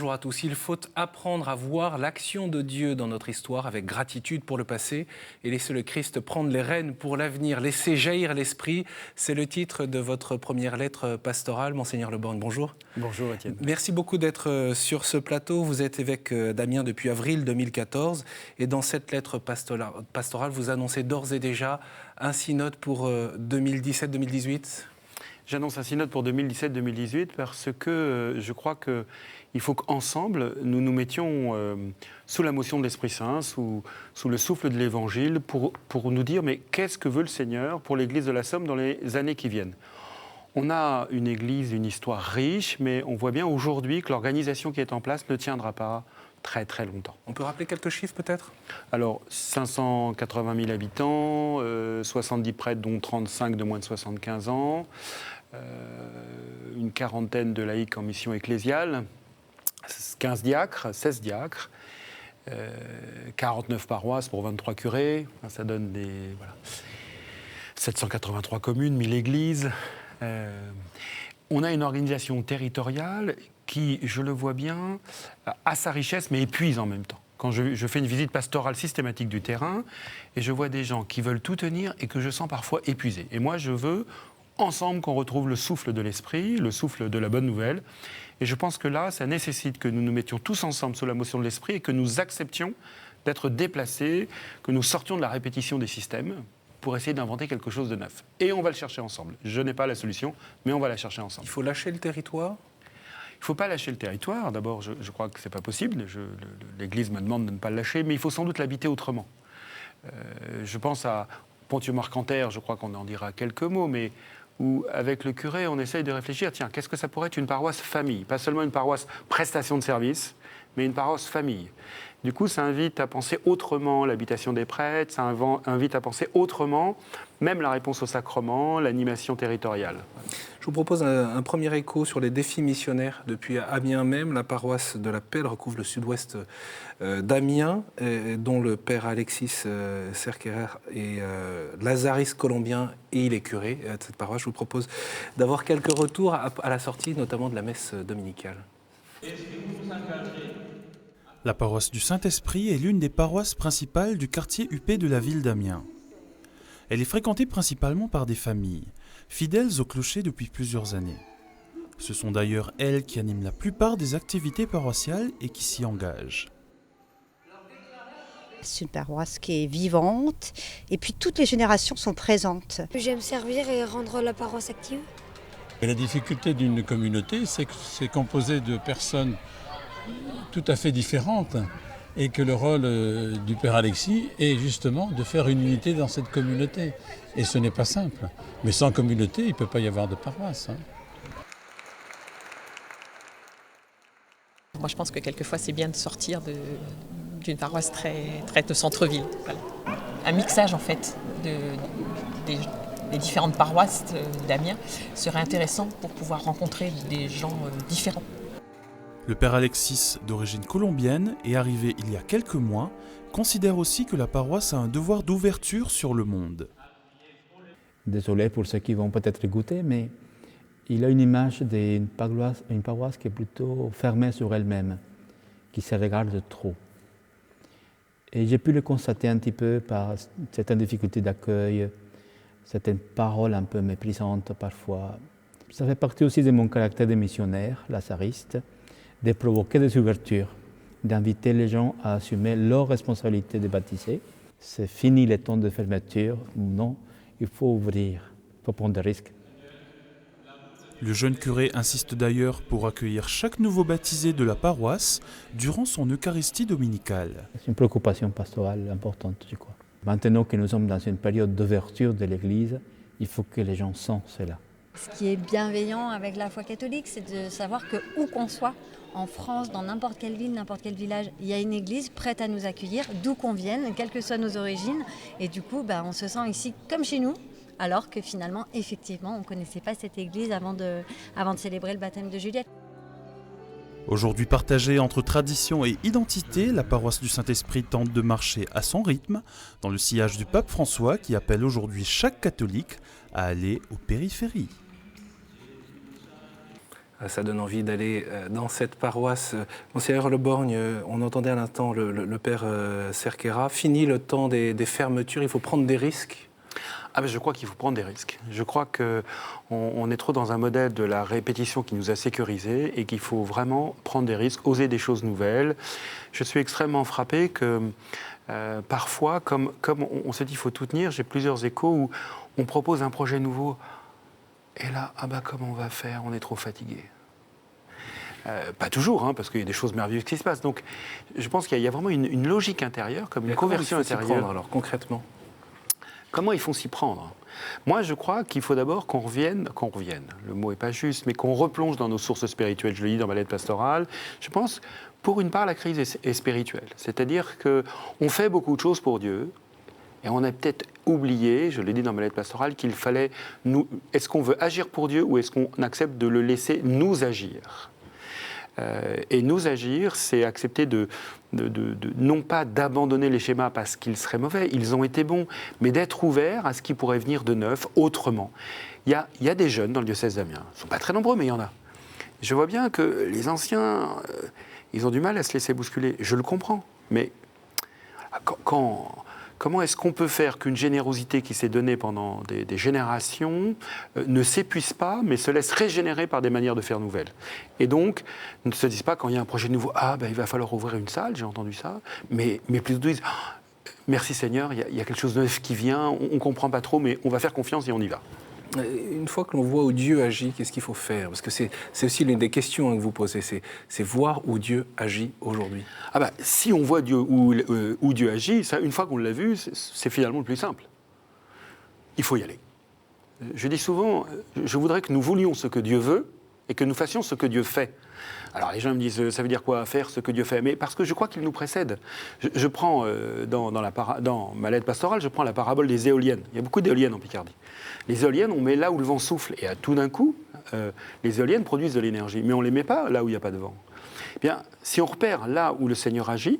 bonjour à tous. Il faut apprendre à voir l'action de Dieu dans notre histoire avec gratitude pour le passé et laisser le Christ prendre les rênes pour l'avenir, laisser jaillir l'esprit. C'est le titre de votre première lettre pastorale. Monseigneur Le Borgne, bonjour. Bonjour Étienne. Merci beaucoup d'être sur ce plateau. Vous êtes évêque d'Amiens depuis avril 2014 et dans cette lettre pastorale, vous annoncez d'ores et déjà un synode pour 2017-2018. J'annonce un synode pour 2017-2018 parce que je crois qu'il faut qu'ensemble, nous nous mettions sous la motion de l'Esprit Saint, sous le souffle de l'Évangile, pour nous dire mais qu'est-ce que veut le Seigneur pour l'Église de la Somme dans les années qui viennent. On a une Église, une histoire riche, mais on voit bien aujourd'hui que l'organisation qui est en place ne tiendra pas très très longtemps. On peut rappeler quelques chiffres peut-être ? Alors, 580 000 habitants, 70 prêtres, dont 35 de moins de 75 ans, une quarantaine de laïcs en mission ecclésiale, 16 diacres, 49 paroisses pour 23 curés, ça donne 783 communes, 1000 églises. On a une organisation territoriale qui, je le vois bien, a sa richesse mais épuise en même temps. Quand je fais une visite pastorale systématique du terrain et je vois des gens qui veulent tout tenir et que je sens parfois épuisés. Et moi, je veux ensemble qu'on retrouve le souffle de l'esprit, le souffle de la bonne nouvelle. Et je pense que là, ça nécessite que nous nous mettions tous ensemble sous la motion de l'esprit et que nous acceptions d'être déplacés, que nous sortions de la répétition des systèmes pour essayer d'inventer quelque chose de neuf. Et on va le chercher ensemble. Je n'ai pas la solution, mais on va la chercher ensemble. Il faut lâcher le territoire ? Il ne faut pas lâcher le territoire. D'abord, je crois que ce n'est pas possible. L'Église me demande de ne pas le lâcher, mais il faut sans doute l'habiter autrement. Je pense à Pontieu-Marcanter, je crois qu'on en dira quelques mots, mais où, avec le curé, on essaye de réfléchir, tiens, qu'est-ce que ça pourrait être une paroisse famille ? Pas seulement une paroisse prestation de service, mais une paroisse famille. Du coup, ça invite à penser autrement l'habitation des prêtres, ça invite à penser autrement même la réponse au sacrement, l'animation territoriale. Je vous propose un premier écho sur les défis missionnaires. Depuis Amiens même, la paroisse de la Pelle recouvre le sud-ouest d'Amiens, dont le père Alexis Cerquerer est lazariste colombien et il est curé de cette paroisse. Je vous propose d'avoir quelques retours à la sortie, notamment de la messe dominicale. La paroisse du Saint-Esprit est l'une des paroisses principales du quartier huppé de la ville d'Amiens. Elle est fréquentée principalement par des familles, fidèles au clocher depuis plusieurs années. Ce sont d'ailleurs elles qui animent la plupart des activités paroissiales et qui s'y engagent. C'est une paroisse qui est vivante et puis toutes les générations sont présentes. J'aime servir et rendre la paroisse active. Et la difficulté d'une communauté, c'est que c'est composé de personnes tout à fait différentes et que le rôle du Père Alexis est justement de faire une unité dans cette communauté. Et ce n'est pas simple. Mais sans communauté, il ne peut pas y avoir de paroisse. Moi, je pense que quelquefois, c'est bien de sortir d'une paroisse très de centre-ville. Voilà. Un mixage, en fait, des différentes paroisses d'Amiens serait intéressant pour pouvoir rencontrer des gens différents. Le père Alexis, d'origine colombienne et arrivé il y a quelques mois, considère aussi que la paroisse a un devoir d'ouverture sur le monde. Désolé pour ceux qui vont peut-être goûter, mais il a une image d'une paroisse qui est plutôt fermée sur elle-même, qui se regarde trop. Et j'ai pu le constater un petit peu par certaines difficultés d'accueil, certaines paroles un peu méprisantes parfois. Ça fait partie aussi de mon caractère de missionnaire, lazariste, de provoquer des ouvertures, d'inviter les gens à assumer leur responsabilité de baptiser. C'est fini les temps de fermeture. Non, il faut ouvrir, il faut prendre des risques. Le jeune curé insiste d'ailleurs pour accueillir chaque nouveau baptisé de la paroisse durant son Eucharistie dominicale. C'est une préoccupation pastorale importante, je crois. Maintenant que nous sommes dans une période d'ouverture de l'Église, il faut que les gens sentent cela. Ce qui est bienveillant avec la foi catholique, c'est de savoir que où qu'on soit, en France, dans n'importe quelle ville, n'importe quel village, il y a une église prête à nous accueillir, d'où qu'on vienne, quelles que soient nos origines. Et du coup, on se sent ici comme chez nous, alors que finalement, effectivement, on ne connaissait pas cette église avant de célébrer le baptême de Juliette. Aujourd'hui partagée entre tradition et identité, la paroisse du Saint-Esprit tente de marcher à son rythme, dans le sillage du pape François qui appelle aujourd'hui chaque catholique à aller aux périphéries. Ça donne envie d'aller dans cette paroisse. Monseigneur Le Borgne, on entendait à l'instant le père Cerquera. Fini le temps des fermetures, il faut prendre des risques. Ah ben je crois qu'il faut prendre des risques. Je crois qu'on est trop dans un modèle de la répétition qui nous a sécurisés et qu'il faut vraiment prendre des risques, oser des choses nouvelles. Je suis extrêmement frappé que parfois, comme on se dit qu'il faut tout tenir, j'ai plusieurs échos où on propose un projet nouveau et là, ah ben comment on va faire? On est trop fatigué. Pas toujours, hein, parce qu'il y a des choses merveilleuses qui se passent. Donc je pense qu'il y a vraiment une logique intérieure, comme une conversion intérieure. Prendre, alors concrètement? Comment ils font s'y prendre? Moi, je crois qu'il faut d'abord qu'on revienne, le mot n'est pas juste, mais qu'on replonge dans nos sources spirituelles. Je le dis dans ma lettre pastorale. Je pense, pour une part, la crise est spirituelle. C'est-à-dire qu'on fait beaucoup de choses pour Dieu, et on a peut-être oublié, je l'ai dit dans ma lettre pastorale, qu'il fallait nous... Est-ce qu'on veut agir pour Dieu ou est-ce qu'on accepte de le laisser nous agir? Et nous agir, c'est accepter non pas d'abandonner les schémas parce qu'ils seraient mauvais, ils ont été bons, mais d'être ouvert à ce qui pourrait venir de neuf, autrement. Il y a des jeunes dans le diocèse d'Amiens, ils ne sont pas très nombreux, mais il y en a. Je vois bien que les anciens, ils ont du mal à se laisser bousculer. Je le comprends, mais comment est-ce qu'on peut faire qu'une générosité qui s'est donnée pendant des générations ne s'épuise pas, mais se laisse régénérer par des manières de faire nouvelles? Et donc, ne se disent pas quand il y a un projet nouveau, il va falloir ouvrir une salle, j'ai entendu ça, mais plutôt disent, merci Seigneur, il y a quelque chose de neuf qui vient, on ne comprend pas trop, mais on va faire confiance et on y va. Une fois que l'on voit où Dieu agit, qu'est-ce qu'il faut faire? Parce que c'est aussi l'une des questions que vous posez, c'est voir où Dieu agit aujourd'hui. Si on voit Dieu où Dieu agit, ça, une fois qu'on l'a vu, c'est finalement le plus simple. Il faut y aller. Je dis souvent, je voudrais que nous voulions ce que Dieu veut et que nous fassions ce que Dieu fait. Alors les gens me disent, ça veut dire quoi faire ce que Dieu fait? Mais parce que je crois qu'il nous précède. Je prends, dans ma lettre pastorale, je prends la parabole des éoliennes. Il y a beaucoup d'éoliennes en Picardie. Les éoliennes, on met là où le vent souffle. Et tout d'un coup, les éoliennes produisent de l'énergie. Mais on ne les met pas là où il n'y a pas de vent. Eh bien, si on repère là où le Seigneur agit,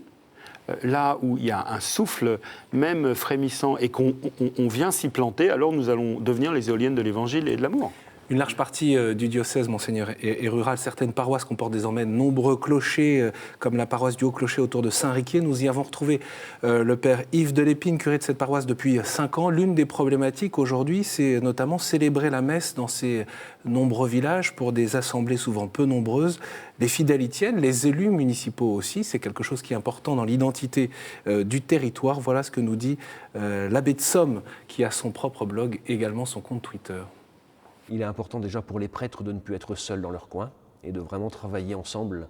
là où il y a un souffle même frémissant et qu'on vient s'y planter, alors nous allons devenir les éoliennes de l'Évangile et de l'amour. Une large partie du diocèse, Monseigneur, est rurale. Certaines paroisses comportent désormais de nombreux clochers, comme la paroisse du Haut-Clocher autour de Saint-Riquier. Nous y avons retrouvé le père Yves Delépine, curé de cette paroisse depuis 5 ans. L'une des problématiques aujourd'hui, c'est notamment célébrer la messe dans ces nombreux villages pour des assemblées souvent peu nombreuses. Les fidèles y tiennent, les élus municipaux aussi. C'est quelque chose qui est important dans l'identité du territoire. Voilà ce que nous dit l'abbé de Somme, qui a son propre blog, également son compte Twitter. Il est important déjà pour les prêtres de ne plus être seuls dans leur coin et de vraiment travailler ensemble.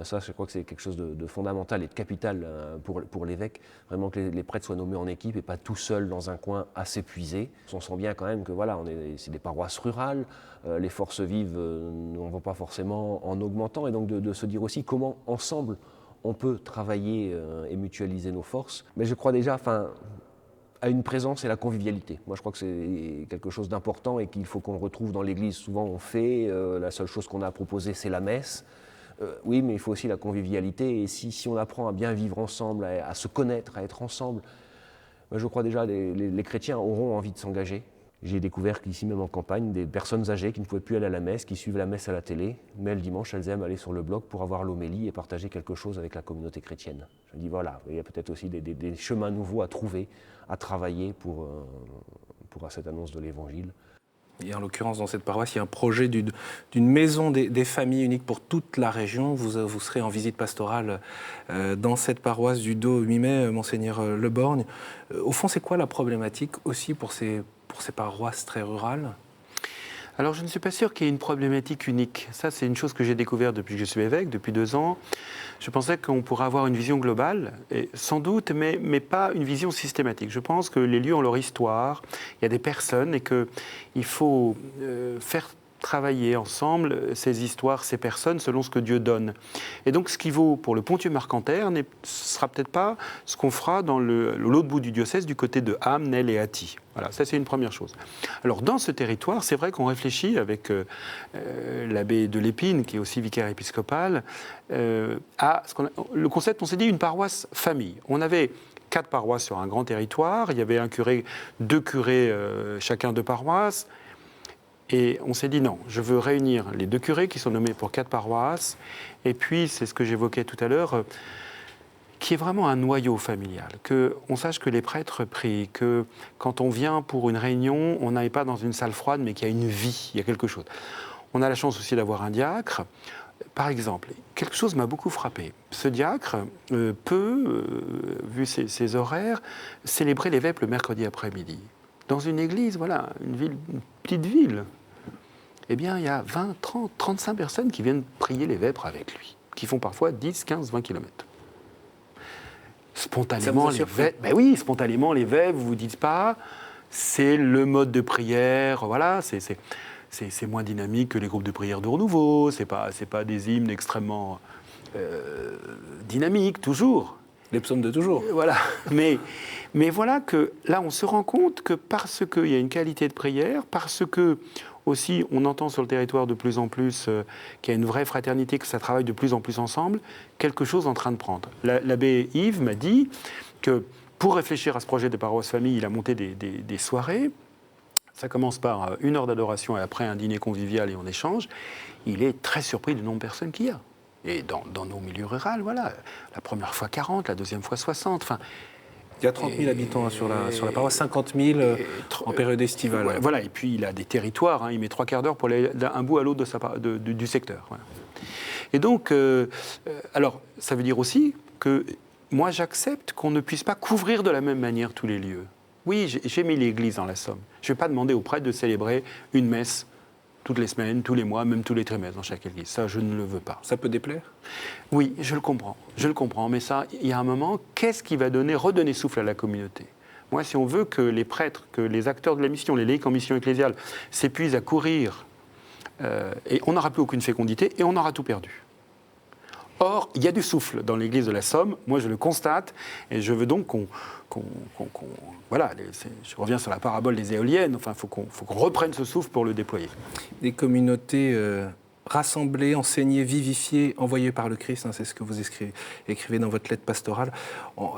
Ça, je crois que c'est quelque chose de fondamental et de capital pour l'évêque. Vraiment que les prêtres soient nommés en équipe et pas tout seuls dans un coin à s'épuiser. On sent bien quand même que voilà, c'est des paroisses rurales. Les forces vives n'en vont pas forcément en augmentant. Et donc de se dire aussi comment ensemble on peut travailler et mutualiser nos forces. Mais je crois déjà, à une présence et la convivialité. Moi, je crois que c'est quelque chose d'important et qu'il faut qu'on retrouve dans l'Église. Souvent, on fait, la seule chose qu'on a à proposer, c'est la messe. Oui, mais il faut aussi la convivialité. Et si on apprend à bien vivre ensemble, à se connaître, à être ensemble, je crois déjà que les chrétiens auront envie de s'engager. J'ai découvert qu'ici, même en campagne, des personnes âgées qui ne pouvaient plus aller à la messe, qui suivent la messe à la télé, mais le dimanche, elles aiment aller sur le blog pour avoir l'homélie et partager quelque chose avec la communauté chrétienne. Je me dis, voilà, il y a peut-être aussi des chemins nouveaux à trouver, à travailler pour cette annonce de l'Évangile. Et en l'occurrence, dans cette paroisse, il y a un projet d'une maison des familles unique pour toute la région. Vous serez en visite pastorale dans cette paroisse du 2 au 8 mai, Monseigneur Le Borgne. Au fond, c'est quoi la problématique aussi pour ces paroisses très rurales? Alors, je ne suis pas sûr qu'il y ait une problématique unique. Ça, c'est une chose que j'ai découverte depuis que je suis évêque, depuis 2 ans. Je pensais qu'on pourrait avoir une vision globale, et sans doute, mais pas une vision systématique. Je pense que les lieux ont leur histoire, il y a des personnes, et qu'il faut faire travailler ensemble ces histoires, ces personnes, selon ce que Dieu donne. Et donc, ce qui vaut pour le Pontieu-Marcanterre ne sera peut-être pas ce qu'on fera dans l'autre bout du diocèse, du côté de Ham, Nesle et Athis. Voilà, ça c'est une première chose. Alors, dans ce territoire, c'est vrai qu'on réfléchit avec l'abbé Delépine, qui est aussi vicaire épiscopal, à le concept, on s'est dit, une paroisse famille. On avait 4 paroisses sur un grand territoire, il y avait un curé, 2 curés, chacun 2 paroisses. Et on s'est dit non, je veux réunir les 2 curés qui sont nommés pour 4 paroisses, et puis c'est ce que j'évoquais tout à l'heure, qui est vraiment un noyau familial, qu'on sache que les prêtres prient, que quand on vient pour une réunion, on n'aille pas dans une salle froide, mais qu'il y a une vie, il y a quelque chose. On a la chance aussi d'avoir un diacre. Par exemple, quelque chose m'a beaucoup frappé. Ce diacre peut, vu ses horaires, célébrer les vêpres le mercredi après-midi. Dans une église, voilà, une petite ville, eh bien, il y a 20, 30, 35 personnes qui viennent prier les vêpres avec lui, qui font parfois 10, 15, 20 kilomètres. Spontanément, les vêpres, ben oui, spontanément, les vêpres, vous ne vous dites pas, c'est le mode de prière, voilà, c'est moins dynamique que les groupes de prière de renouveau, c'est pas des hymnes extrêmement dynamiques, toujours. Les psaumes de toujours. Voilà. Mais voilà que là, on se rend compte que parce qu'il y a une qualité de prière, parce que aussi on entend sur le territoire de plus en plus qu'il y a une vraie fraternité, que ça travaille de plus en plus ensemble, quelque chose est en train de prendre. L'abbé Yves m'a dit que pour réfléchir à ce projet de paroisse famille, il a monté des soirées. Ça commence par 1 heure d'adoration et après un dîner convivial et on échange. Il est très surpris du nombre de personnes qu'il y a. Et dans nos milieux ruraux, voilà, la première fois 40, la deuxième fois 60. Enfin, il y a 30 000 habitants sur la paroisse, 50 000 en période estivale. Voilà, et puis il a des territoires, hein, il met 3 quarts d'heure pour aller d'un bout à l'autre du secteur. Voilà. Et donc, alors, ça veut dire aussi que moi j'accepte qu'on ne puisse pas couvrir de la même manière tous les lieux. Oui, j'ai mis l'église dans la Somme. Je ne vais pas demander aux prêtres de célébrer une messe toutes les semaines, tous les mois, même tous les trimestres dans chaque église. Ça, je ne le veux pas. Ça peut déplaire ? Oui, je le comprends. Mais ça, il y a un moment, qu'est-ce qui va redonner souffle à la communauté ? Moi, si on veut que les prêtres, que les acteurs de la mission, les laïcs en mission ecclésiale, s'épuisent à courir, et on n'aura plus aucune fécondité, et on aura tout perdu. Or, il y a du souffle dans l'église de la Somme, moi je le constate, et je veux donc voilà, je reviens sur la parabole des éoliennes, enfin, il faut qu'on reprenne ce souffle pour le déployer. Des communautés rassemblées, enseignées, vivifiées, envoyées par le Christ, hein, c'est ce que vous écrivez dans votre lettre pastorale.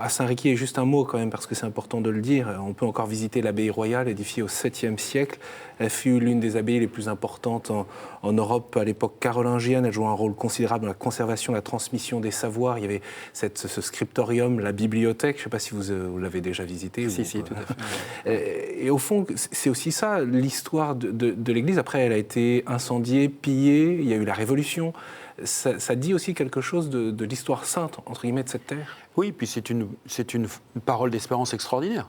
À Saint-Riquier, juste un mot quand même, parce que c'est important de le dire, on peut encore visiter l'abbaye royale, édifiée au 7e siècle. Elle fut l'une des abbayes les plus importantes en Europe à l'époque carolingienne. Elle jouait un rôle considérable dans la conservation, la transmission des savoirs. Il y avait ce scriptorium, la bibliothèque, je ne sais pas si vous l'avez déjà visité. Si, tout à fait. Et au fond, c'est aussi ça, l'histoire de l'Église. Après, elle a été incendiée, pillée, il y a eu la Révolution. Ça dit aussi quelque chose de l'histoire sainte, entre guillemets, de cette terre. Oui, puis c'est une parole d'espérance extraordinaire.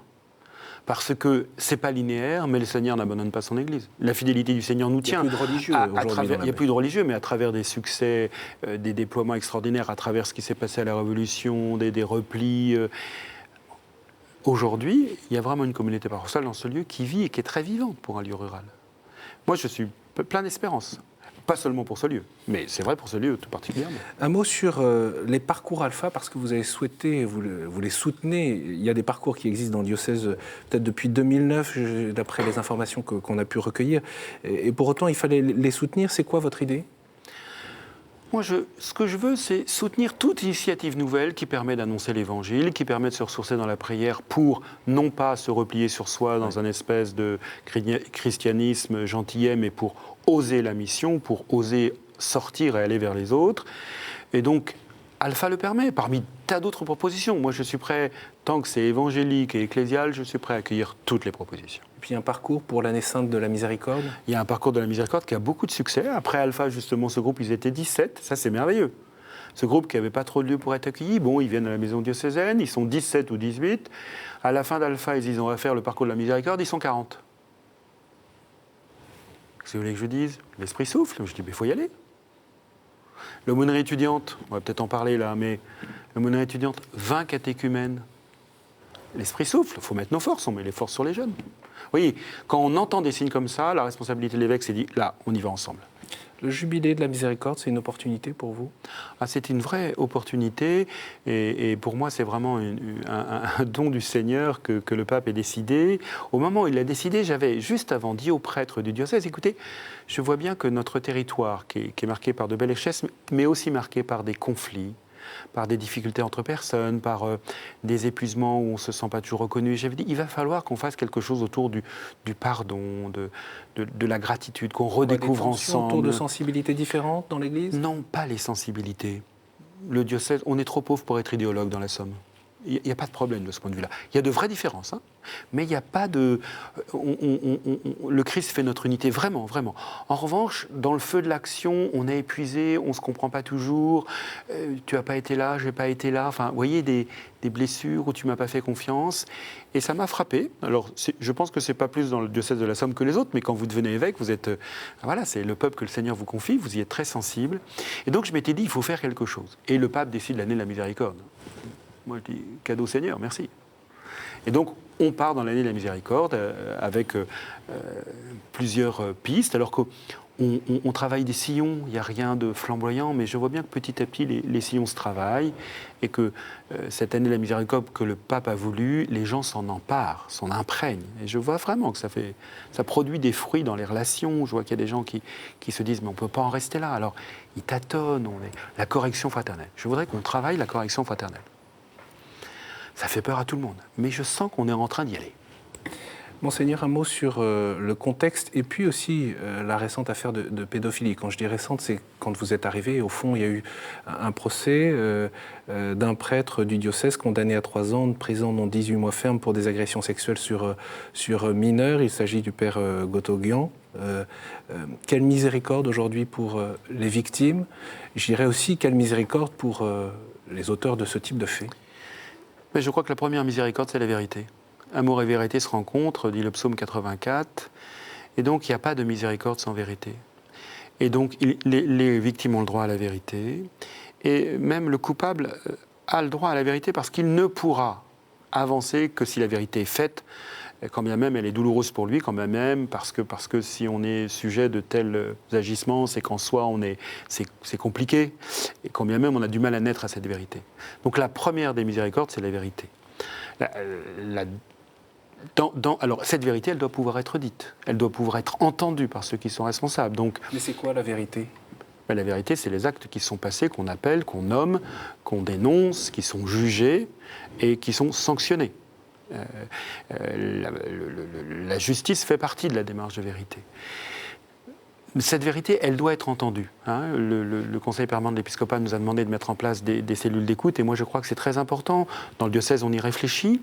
Parce que c'est pas linéaire, mais le Seigneur n'abandonne pas son Église. La fidélité du Seigneur nous tient. Il n'y a plus de religieux aujourd'hui. Il n'y a plus de religieux, mais à travers des succès, des déploiements extraordinaires, à travers ce qui s'est passé à la Révolution, des replis. Aujourd'hui, il y a vraiment une communauté paroissiale dans ce lieu qui vit et qui est très vivante pour un lieu rural. Moi, je suis plein d'espérance. Pas seulement pour ce lieu, mais c'est vrai pour ce lieu tout particulièrement. Un mot sur les parcours alpha, parce que vous avez souhaité, vous les soutenez. Il y a des parcours qui existent dans le diocèse peut-être depuis 2009, d'après les informations qu'on a pu recueillir. Et pour autant, il fallait les soutenir. C'est quoi votre idée ? Moi, ce que je veux, c'est soutenir toute initiative nouvelle qui permet d'annoncer l'Évangile, qui permet de se ressourcer dans la prière pour non pas se replier sur soi dans un espèce de christianisme gentillet, mais pour oser la mission, pour oser sortir et aller vers les autres. Et donc, Alpha le permet, parmi tas d'autres propositions. Moi, je suis prêt, tant que c'est évangélique et ecclésial, je suis prêt à accueillir toutes les propositions. Et puis un parcours pour l'année sainte de la Miséricorde ? Il y a un parcours de la Miséricorde qui a beaucoup de succès. Après Alpha, justement, ce groupe, ils étaient 17. Ça, c'est merveilleux. Ce groupe qui n'avait pas trop de lieux pour être accueilli, bon, ils viennent à la maison diocésaine, ils sont 17 ou 18. À la fin d'Alpha, ils disent on va faire le parcours de la Miséricorde, ils sont 40. Qu'est-ce que vous voulez que je dise ? L'esprit souffle. Je dis, mais il faut y aller. L'aumônerie étudiante, on va peut-être en parler là, mais l'aumônerie étudiante, 20 catéchumènes. L'esprit souffle, il faut mettre nos forces, on met les forces sur les jeunes. Vous voyez, quand on entend des signes comme ça, la responsabilité de l'évêque, c'est dit, là, on y va ensemble. Le jubilé de la Miséricorde, c'est une opportunité pour vous ? C'est une vraie opportunité et pour moi c'est vraiment un don du Seigneur que le pape ait décidé. Au moment où il l'a décidé, j'avais juste avant dit aux prêtres du diocèse, écoutez, je vois bien que notre territoire qui est marqué par de belles richesses, mais aussi marqué par des conflits, par des difficultés entre personnes, par des épuisements où on ne se sent pas toujours reconnu. Et j'avais dit, il va falloir qu'on fasse quelque chose autour du pardon, de la gratitude, qu'on redécouvre ensemble. Autour de sensibilités différentes dans l'Église? Non, pas les sensibilités. Le diocèse, on est trop pauvre pour être idéologue dans la Somme. Il n'y a pas de problème de ce point de vue-là. Il y a de vraies différences, hein, mais il n'y a pas de... le Christ fait notre unité, vraiment, vraiment. En revanche, dans le feu de l'action, on est épuisé, on ne se comprend pas toujours, tu n'as pas été là, je n'ai pas été là, enfin, vous voyez, des blessures où tu ne m'as pas fait confiance, et ça m'a frappé. Alors, je pense que ce n'est pas plus dans le diocèse de la Somme que les autres, mais quand vous devenez évêque, vous êtes... voilà, c'est le peuple que le Seigneur vous confie, vous y êtes très sensible, et donc je m'étais dit, il faut faire quelque chose. Et le pape décide l'année de la miséricorde. Moi, je dis, cadeau Seigneur, merci. Et donc, on part dans l'année de la miséricorde avec plusieurs pistes, alors qu'on travaille des sillons, il n'y a rien de flamboyant, mais je vois bien que petit à petit, les sillons se travaillent, et que cette année de la miséricorde que le pape a voulu, les gens s'en emparent, s'en imprègnent. Et je vois vraiment que ça produit des fruits dans les relations. Je vois qu'il y a des gens qui se disent, mais on ne peut pas en rester là. Alors, ils tâtonnent, la correction fraternelle. Je voudrais qu'on travaille la correction fraternelle. Ça fait peur à tout le monde, mais je sens qu'on est en train d'y aller. Monseigneur, un mot sur le contexte et puis aussi la récente affaire de pédophilie. Quand je dis récente, c'est quand vous êtes arrivé, au fond, il y a eu un procès d'un prêtre du diocèse condamné à 3 ans de prison, dont 18 mois ferme pour des agressions sexuelles sur mineurs. Il s'agit du père Gotogian. Quelle miséricorde aujourd'hui pour les victimes. Je dirais aussi quelle miséricorde pour les auteurs de ce type de faits. Mais je crois que la première miséricorde, c'est la vérité. Amour et vérité se rencontrent, dit le psaume 84, et donc il n'y a pas de miséricorde sans vérité. Et donc les victimes ont le droit à la vérité, et même le coupable a le droit à la vérité parce qu'il ne pourra avancer que si la vérité est faite, quand bien même elle est douloureuse pour lui, quand bien même parce que si on est sujet de tels agissements, c'est qu'en soi c'est compliqué, et quand bien même on a du mal à naître à cette vérité. Donc la première des miséricordes, c'est la vérité. Alors cette vérité, elle doit pouvoir être dite, elle doit pouvoir être entendue par ceux qui sont responsables. Donc, mais c'est quoi la vérité ? La vérité, c'est les actes qui sont passés, qu'on appelle, qu'on nomme, qu'on dénonce, qui sont jugés et qui sont sanctionnés. La justice fait partie de la démarche de vérité. Cette vérité, elle doit être entendue. Hein. Le Conseil permanent de l'épiscopat nous a demandé de mettre en place des cellules d'écoute, et moi je crois que c'est très important. Dans le diocèse, on y réfléchit.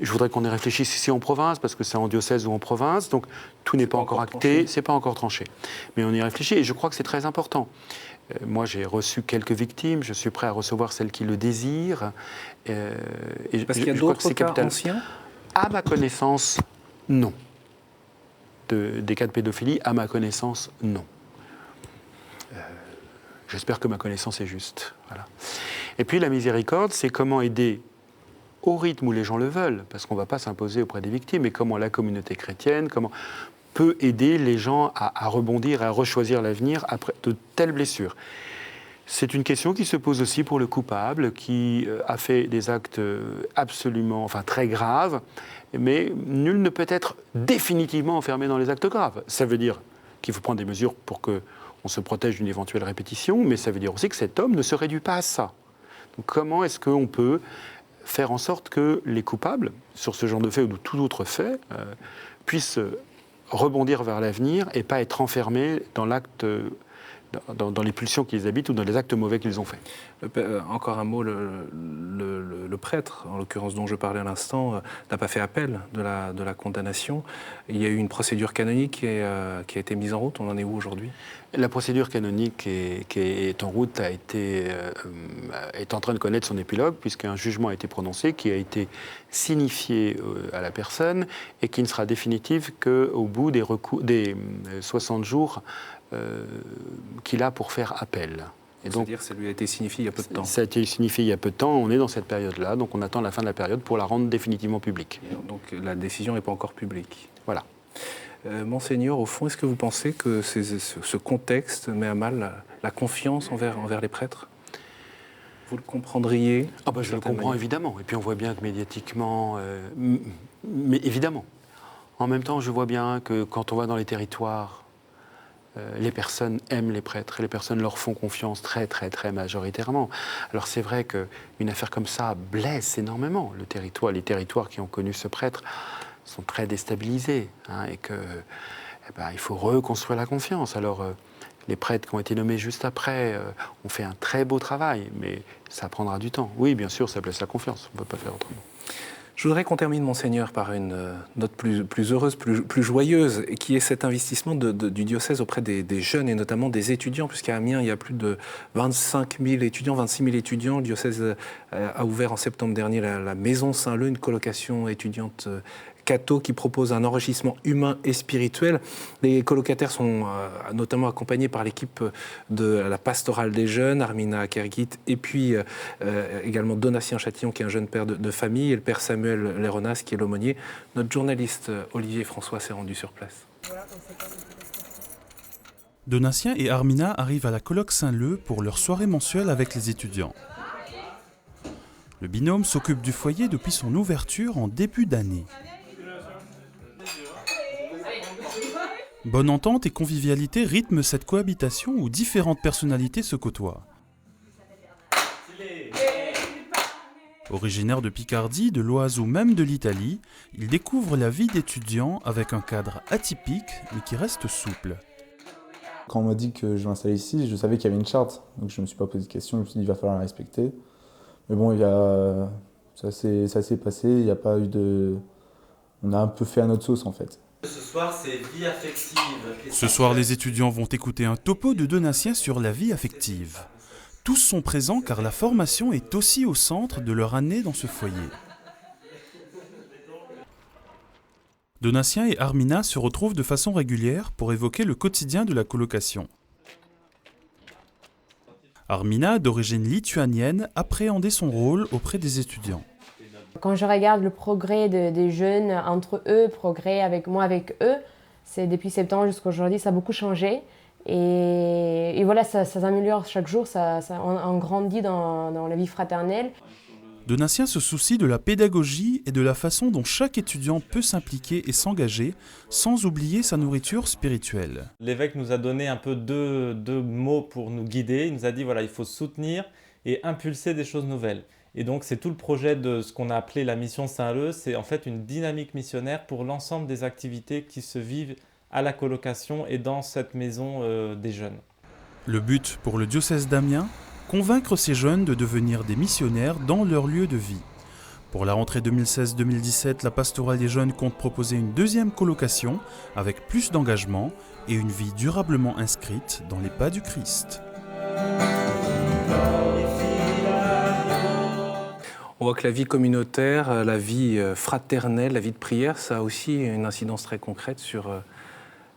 Je voudrais qu'on y réfléchisse ici en province, parce que c'est en diocèse ou en province, donc tout n'est pas encore acté, c'est pas encore tranché. Mais on y réfléchit, et je crois que c'est très important. Moi, j'ai reçu quelques victimes, je suis prêt à recevoir celles qui le désirent. Parce qu'il y a d'autres cas anciens ? À ma connaissance, non. Des cas de pédophilie, à ma connaissance, non. J'espère que ma connaissance est juste. Voilà. Et puis la miséricorde, c'est comment aider au rythme où les gens le veulent, parce qu'on ne va pas s'imposer auprès des victimes, mais comment la communauté chrétienne, comment peut aider les gens à rebondir, à rechoisir l'avenir après de telles blessures. C'est une question qui se pose aussi pour le coupable qui a fait des actes absolument, très graves, mais nul ne peut être définitivement enfermé dans les actes graves. Ça veut dire qu'il faut prendre des mesures pour qu'on se protège d'une éventuelle répétition, mais ça veut dire aussi que cet homme ne se réduit pas à ça. Donc comment est-ce qu'on peut faire en sorte que les coupables, sur ce genre de fait ou de tout autre fait, puissent rebondir vers l'avenir et pas être enfermés dans l'acte... Dans les pulsions qui les habitent ou dans les actes mauvais qu'ils ont faits. Encore un mot, le prêtre, en l'occurrence dont je parlais à l'instant, n'a pas fait appel de la condamnation. Il y a eu une procédure canonique qui a été mise en route. On en est où aujourd'hui ? La procédure canonique qui est en route est en train de connaître son épilogue, puisqu'un jugement a été prononcé, qui a été signifié à la personne et qui ne sera définitif qu'au bout des 60 jours qu'il a pour faire appel. C'est-à-dire que ça lui a été signifié il y a peu de temps. Ça a été signifié il y a peu de temps, on est dans cette période-là, donc on attend la fin de la période pour la rendre définitivement publique. Donc la décision n'est pas encore publique. Voilà. Monseigneur, au fond, est-ce que vous pensez que ce contexte met à mal la confiance envers les prêtres ? Vous le comprendriez ? Je le comprends évidemment, et puis on voit bien que médiatiquement, mais évidemment. En même temps, je vois bien que quand on va dans les territoires, les personnes aiment les prêtres, et les personnes leur font confiance très, très, très majoritairement. Alors c'est vrai qu'une affaire comme ça blesse énormément le territoire. Les territoires qui ont connu ce prêtre sont très déstabilisés, hein, et que, il faut reconstruire la confiance. Alors les prêtres qui ont été nommés juste après ont fait un très beau travail, mais ça prendra du temps. Oui, bien sûr, ça blesse la confiance, on ne peut pas faire autrement. Je voudrais qu'on termine, Monseigneur, par une note plus heureuse, plus joyeuse, qui est cet investissement du diocèse auprès des jeunes et notamment des étudiants, puisqu'à Amiens, il y a plus de 25 000 étudiants, 26 000 étudiants. Le diocèse a ouvert en septembre dernier la Maison Saint-Leu, une colocation étudiante catho qui propose un enrichissement humain et spirituel. Les colocataires sont notamment accompagnés par l'équipe de la pastorale des jeunes, Armina Kergit, et puis également Donatien Châtillon, qui est un jeune père de famille, et le père Samuel Léronas, qui est l'aumônier. Notre journaliste Olivier François s'est rendu sur place. Donatien et Armina arrivent à la colloque Saint-Leu pour leur soirée mensuelle avec les étudiants. Le binôme s'occupe du foyer depuis son ouverture en début d'année. Bonne entente et convivialité rythment cette cohabitation où différentes personnalités se côtoient. Originaire de Picardie, de l'Oise ou même de l'Italie, il découvre la vie d'étudiant avec un cadre atypique mais qui reste souple. Quand on m'a dit que je m'installais ici, je savais qu'il y avait une charte, donc je ne me suis pas posé de questions, je me suis dit il va falloir la respecter. Mais bon, ça s'est passé, il n'y a pas eu de... On a un peu fait à notre sauce en fait. Ce soir, c'est vie affective. Ce soir, les étudiants vont écouter un topo de Donatien sur la vie affective. Tous sont présents car la formation est aussi au centre de leur année dans ce foyer. Donatien et Armina se retrouvent de façon régulière pour évoquer le quotidien de la colocation. Armina, d'origine lituanienne, appréhendait son rôle auprès des étudiants. Quand je regarde le progrès des jeunes entre eux, progrès avec moi, avec eux, c'est depuis septembre jusqu'à aujourd'hui, ça a beaucoup changé. Et voilà, ça s'améliore chaque jour, on grandit dans la vie fraternelle. Donatien se soucie de la pédagogie et de la façon dont chaque étudiant peut s'impliquer et s'engager, sans oublier sa nourriture spirituelle. L'évêque nous a donné un peu deux mots pour nous guider. Il nous a dit, voilà, il faut soutenir et impulser des choses nouvelles. Et donc, c'est tout le projet de ce qu'on a appelé la mission Saint-Leu. C'est en fait une dynamique missionnaire pour l'ensemble des activités qui se vivent à la colocation et dans cette maison des jeunes. Le but pour le diocèse d'Amiens, convaincre ces jeunes de devenir des missionnaires dans leur lieu de vie. Pour la rentrée 2016-2017, la pastorale des jeunes compte proposer une deuxième colocation avec plus d'engagement et une vie durablement inscrite dans les pas du Christ. On voit que la vie communautaire, la vie fraternelle, la vie de prière, ça a aussi une incidence très concrète sur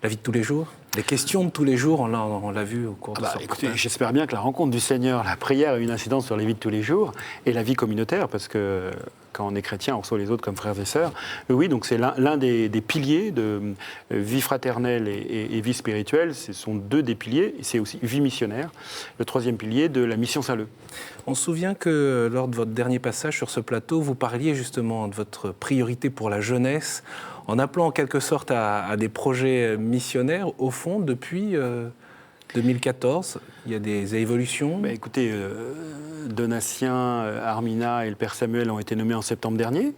la vie de tous les jours. Les questions de tous les jours, on l'a vu au cours de ce reportage. Écoutez, j'espère bien que la rencontre du Seigneur, la prière a une incidence sur les vies de tous les jours et la vie communautaire, parce que quand on est chrétien, on reçoit les autres comme frères et sœurs. Oui, donc c'est l'un des piliers de vie fraternelle et vie spirituelle. Ce sont deux des piliers, et c'est aussi vie missionnaire, le troisième pilier de la mission Saint-Leu. On se souvient que lors de votre dernier passage sur ce plateau, vous parliez justement de votre priorité pour la jeunesse, en appelant en quelque sorte à des projets missionnaires. Au fond, depuis 2014, il y a des évolutions. Écoutez, Donatien, Armina et le père Samuel ont été nommés en septembre dernier.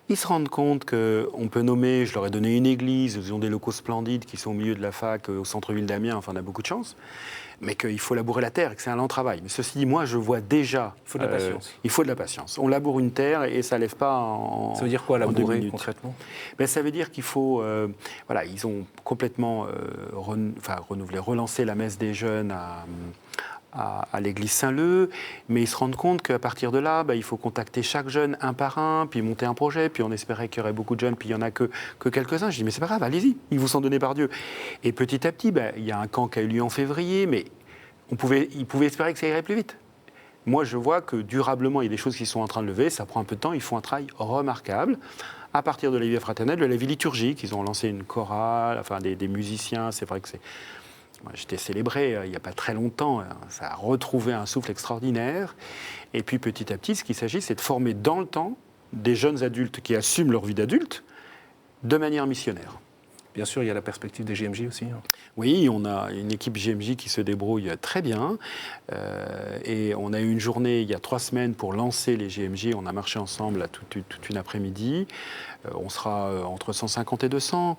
Ils se rendent compte qu'on peut nommer, je leur ai donné une église, ils ont des locaux splendides qui sont au milieu de la fac, au centre-ville d'Amiens, enfin on a beaucoup de chance, mais qu'il faut labourer la terre et que c'est un lent travail. Mais ceci dit, moi je vois déjà... Il faut de la patience. Il faut de la patience. On laboure une terre et ça ne lève pas en... Ça veut dire quoi labourer concrètement ? Ça veut dire qu'il faut... ils ont complètement relancé la messe des jeunes à l'église Saint-Leu, mais ils se rendent compte qu'à partir de là, il faut contacter chaque jeune un par un, puis monter un projet, puis on espérait qu'il y aurait beaucoup de jeunes, puis il n'y en a que quelques-uns. Je dis, mais c'est pas grave, allez-y, ils vous sont donnés par Dieu. Et petit à petit, il y a un camp qui a eu lieu en février, mais ils pouvaient espérer que ça irait plus vite. Moi, je vois que durablement, il y a des choses qui sont en train de lever, ça prend un peu de temps, ils font un travail remarquable. À partir de la vie fraternelle, de la vie liturgique, ils ont lancé une chorale, des musiciens, c'est vrai que c'est... Moi, j'étais célébré il n'y a pas très longtemps, ça a retrouvé un souffle extraordinaire. Et puis petit à petit, ce qu'il s'agit, c'est de former dans le temps des jeunes adultes qui assument leur vie d'adulte de manière missionnaire. bien sûr, il y a la perspective des JMJ aussi. Oui, on a une équipe JMJ qui se débrouille très bien. Et on a eu une journée il y a 3 semaines pour lancer les JMJ. On a marché ensemble là, toute une après-midi. On sera entre 150 et 200.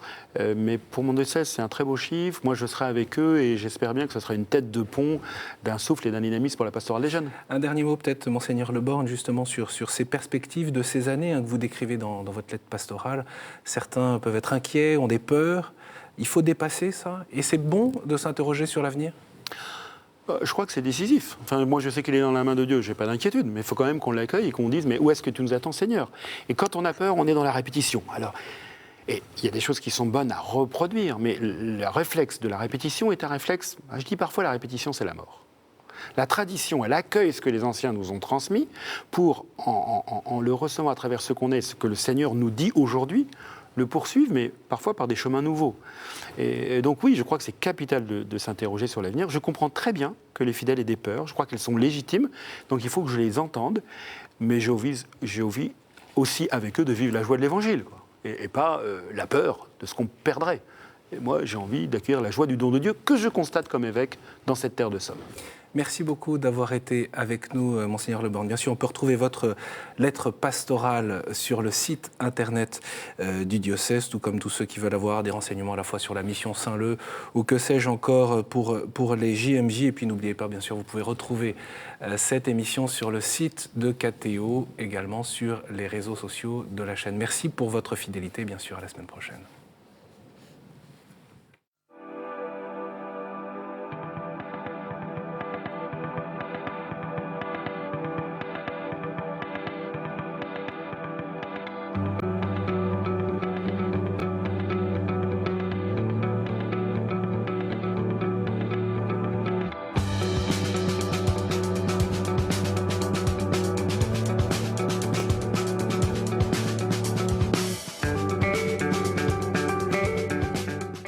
Mais pour mon diocèse, c'est un très beau chiffre. Moi, je serai avec eux et j'espère bien que ce sera une tête de pont d'un souffle et d'un dynamisme pour la pastorale des jeunes. Un dernier mot peut-être, Monseigneur Le Borgne, justement sur ces perspectives de ces années que vous décrivez dans votre lettre pastorale. Certains peuvent être inquiets, ont des peurs. Il faut dépasser ça. Et c'est bon de s'interroger sur l'avenir ? Je crois que c'est décisif. Enfin, moi, je sais qu'il est dans la main de Dieu, je n'ai pas d'inquiétude, mais il faut quand même qu'on l'accueille et qu'on dise « mais où est-ce que tu nous attends, Seigneur ?» Et quand on a peur, on est dans la répétition. Alors, et il y a des choses qui sont bonnes à reproduire, mais le réflexe de la répétition est un réflexe... Je dis parfois la répétition, c'est la mort. La tradition, elle accueille ce que les anciens nous ont transmis pour, en le recevant à travers ce qu'on est, ce que le Seigneur nous dit aujourd'hui, le poursuivre, mais parfois par des chemins nouveaux. Et donc oui, je crois que c'est capital de s'interroger sur l'avenir. Je comprends très bien que les fidèles aient des peurs, je crois qu'elles sont légitimes, donc il faut que je les entende, mais j'ai envie aussi avec eux de vivre la joie de l'Évangile, quoi, et pas la peur de ce qu'on perdrait. Et moi, j'ai envie d'accueillir la joie du don de Dieu que je constate comme évêque dans cette terre de Somme. Merci beaucoup d'avoir été avec nous, Monseigneur Le Borgne. Bien sûr, on peut retrouver votre lettre pastorale sur le site internet du diocèse, tout comme tous ceux qui veulent avoir des renseignements à la fois sur la mission Saint-Leu ou que sais-je encore pour les JMJ. Et puis n'oubliez pas, bien sûr, vous pouvez retrouver cette émission sur le site de KTO, également sur les réseaux sociaux de la chaîne. Merci pour votre fidélité, bien sûr, à la semaine prochaine.